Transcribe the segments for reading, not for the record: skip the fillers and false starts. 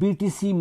BTC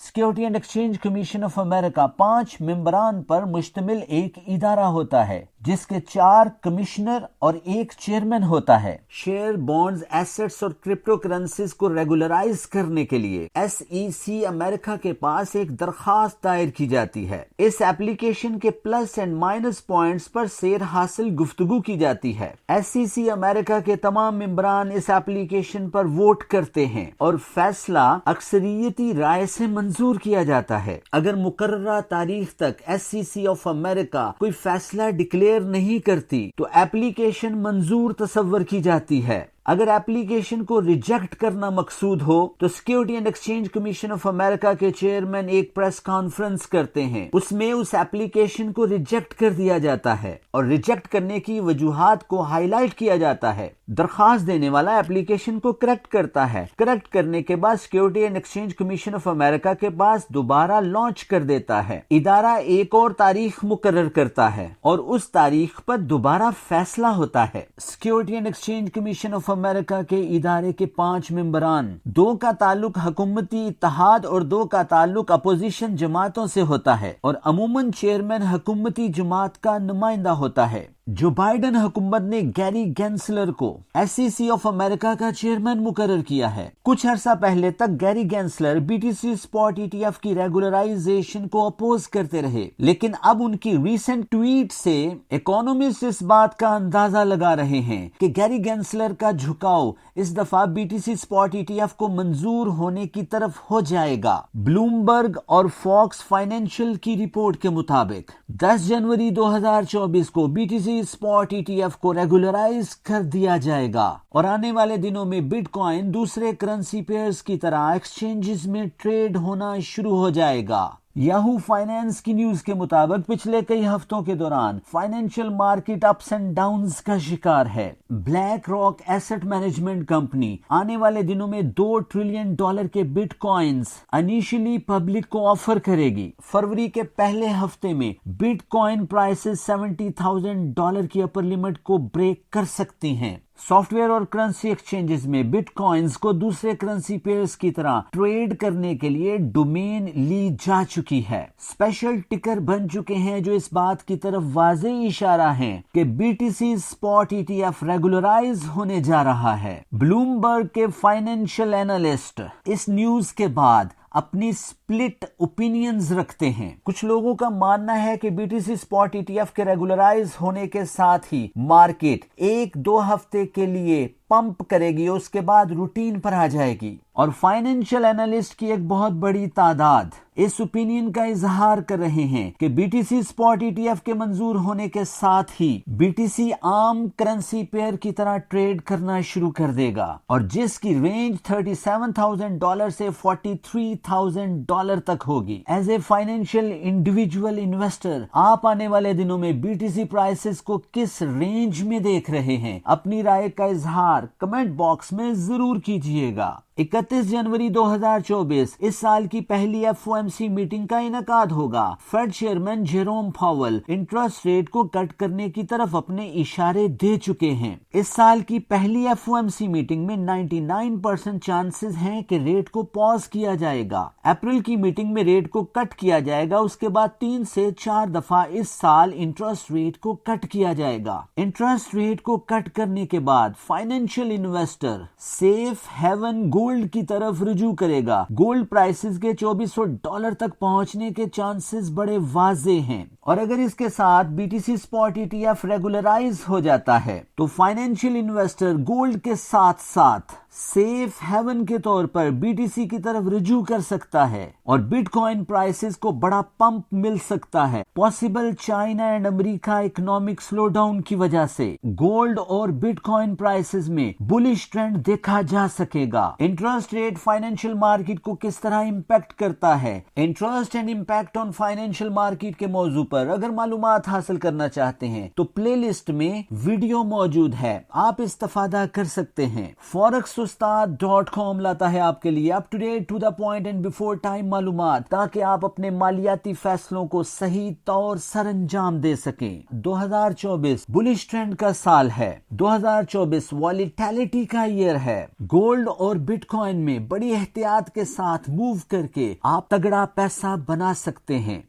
security and exchange commission of America 5 ممبران پر مشتمل ایک ادارہ ہوتا ہے جس کے 4 کمشنر اور 1 چیئرمین ہوتا ہے۔ شیئر، بانڈز، ایسٹس اور کرپٹو کرنسیز کو ریگولرائز کرنے کے لیے SEC امریکہ کے پاس ایک درخواست دائر کی جاتی ہے۔ اس ایپلیکیشن کے پلس اینڈ مائنس پوائنٹس پر سیر حاصل گفتگو کی جاتی ہے۔ SEC امریکہ کے تمام ممبران اس ایپلیکیشن پر ووٹ کرتے ہیں اور فیصلہ اکثریتی رائے سے منظور کیا جاتا ہے۔ اگر مقررہ تاریخ تک SEC آف امریکہ کوئی فیصلہ ڈکلیئر نہیں کرتی تو ایپلیکیشن منظور تصور کی جاتی ہے۔ اگر ایپلیکیشن کو ریجیکٹ کرنا مقصود ہو تو security and exchange commission of America کے چیئرمین ایک پریس کانفرنس کرتے ہیں، اس میں اس ایپلیکیشن کو ریجیکٹ کر دیا جاتا ہے اور ریجیکٹ کرنے کی وجوہات کو ہائی لائٹ کیا جاتا ہے۔ درخواست دینے والا ایپلیکیشن کو کریکٹ کرتا ہے، کریکٹ کرنے کے بعد security and exchange commission of America کے پاس دوبارہ لانچ کر دیتا ہے۔ ادارہ ایک اور تاریخ مقرر کرتا ہے اور اس تاریخ پر دوبارہ فیصلہ ہوتا ہے۔ Security and exchange commission of America کے ادارے کے 5 ممبران، 2 کا تعلق حکومتی اتحاد اور 2 کا تعلق اپوزیشن جماعتوں سے ہوتا ہے اور عموماً چیئرمین حکومتی جماعت کا نمائندہ ہوتا ہے۔ جو بائیڈن حکومت نے گیری گینسلر کو SEC آف امریکہ کا چیئرمین مقرر کیا ہے۔ کچھ عرصہ پہلے تک گیری گینسلر BTC اسپاٹ ETF کی ریگولرائزیشن کو اپوز کرتے رہے، لیکن اب ان کی ریسنٹ ٹویٹ سے اکانومسٹ اس بات کا اندازہ لگا رہے ہیں کہ گیری گینسلر کا جھکاؤ اس دفعہ BTC اسپاٹ ETF کو منظور ہونے کی طرف ہو جائے گا۔ بلومبرگ اور فاکس فائنینشل کی رپورٹ کے مطابق 10 جنوری 2024 کو BTC اسپاٹ ETF کو ریگولرائز کر دیا جائے گا اور آنے والے دنوں میں بٹ کوائن دوسرے کرنسی پیئرز کی طرح ایکسچینجز میں ٹریڈ ہونا شروع ہو جائے گا۔ یاہو فائنانس کی نیوز کے مطابق پچھلے کئی ہفتوں کے دوران financial market ups and downs کا شکار ہے۔ BlackRock asset management company آنے والے دنوں میں $2 ٹریلین کے بٹ کوائنز انیشلی پبلک کو آفر کرے گی۔ فروری کے پہلے ہفتے میں بٹ کوائن پرائسز $70,000 کی اپر لمٹ کو بریک کر سکتی ہیں۔ سافٹ ویئر اور کرنسی ایکسچینجز میں بٹ کوائنز کو دوسرے کرنسی پیئرز کی طرح ٹریڈ کرنے کے لیے ڈومین لی جا چکی ہے۔ اسپیشل ٹکر بن چکے ہیں جو اس بات کی طرف واضح اشارہ ہے کہ BTC اسپاٹ ETF ریگولرائز ہونے جا رہا ہے۔ بلومبرگ کے فائنینشیل اینالسٹ اس نیوز کے بعد اپنی سپلٹ اوپینینز رکھتے ہیں۔ کچھ لوگوں کا ماننا ہے کہ BTC اسپاٹ ETF کے ریگولرائز ہونے کے ساتھ ہی مارکیٹ 1-2 ہفتے کے لیے پمپ کرے گی، اس کے بعد روٹین پر آ جائے گی، اور فائنینشیل اینالسٹ کی ایک بہت بڑی تعداد اس اوپینین کا اظہار کر رہے ہیں کہ BTC اسپاٹ ETF کے منظور ہونے کے ساتھ ہی BTC عام کرنسی پیئر کی طرح ٹریڈ کرنا شروع کر دے گا اور جس کی رینج $37,000 سے $43,000 تک ہوگی۔ As a financial individual investor آپ آنے والے دنوں میں BTC پرائسز کو کس رینج میں دیکھ رہے ہیں؟ اپنی رائے کا اظہار کمنٹ باکس میں ضرور کیجیے گا۔ 31 جنوری 2024 اس سال کی پہلی FOMC میٹنگ کا انعقاد ہوگا۔ فیڈ چیئرمین جیروم پاول انٹرسٹ ریٹ کو کٹ کرنے کی طرف اپنے اشارے دے چکے ہیں۔ اس سال کی پہلی FOMC میٹنگ میں 99% چانسز ہیں کہ ریٹ کو پاز کیا جائے گا۔ اپریل کی میٹنگ میں ریٹ کو کٹ کیا جائے گا، اس کے بعد 3 سے 4 دفعہ اس سال انٹرسٹ ریٹ کو کٹ کیا جائے گا۔ انٹرسٹ ریٹ کو کٹ کرنے کے بعد financial investor safe haven gold کی طرف رجوع کرے گا۔ گولڈ پرائسز کے $2400 تک پہنچنے کے چانسز بڑے واضح ہیں، اور اگر اس کے ساتھ BTC اسپاٹ ETF ریگولرائز ہو جاتا ہے تو فائنینشیل انویسٹر گولڈ کے ساتھ ساتھ سیف ہیون کے طور پر BTC کی طرف رجوع کر سکتا ہے اور بٹ کوائن پرائسز کو بڑا پمپ مل سکتا ہے۔ Possible China and America economic slow down کی وجہ سے گولڈ اور بٹ کوائن پرائسز میں بلش ٹرینڈ دیکھا جا سکے گا۔ انٹرسٹ ریٹ فائنینشیل مارکیٹ کو کس طرح امپیکٹ کرتا ہے؟ Interest and impact on financial market کے موضوع پر اگر معلومات حاصل کرنا چاہتے ہیں تو پلے لسٹ میں ویڈیو موجود ہے، آپ استفادہ کر سکتے ہیں۔ فوریکس ForexUstad.com لاتا ہے آپ کے لیے up to date to the point and before time معلومات تاکہ آپ اپنے مالیاتی فیصلوں کو صحیح طور سر انجام دے سکیں۔ 2024 بلش ٹرینڈ کا سال ہے۔ 2024 والیٹیلٹی کا ایئر ہے۔ گولڈ اور بٹ کوائن میں بڑی احتیاط کے ساتھ موو کر کے آپ تگڑا پیسہ بنا سکتے ہیں۔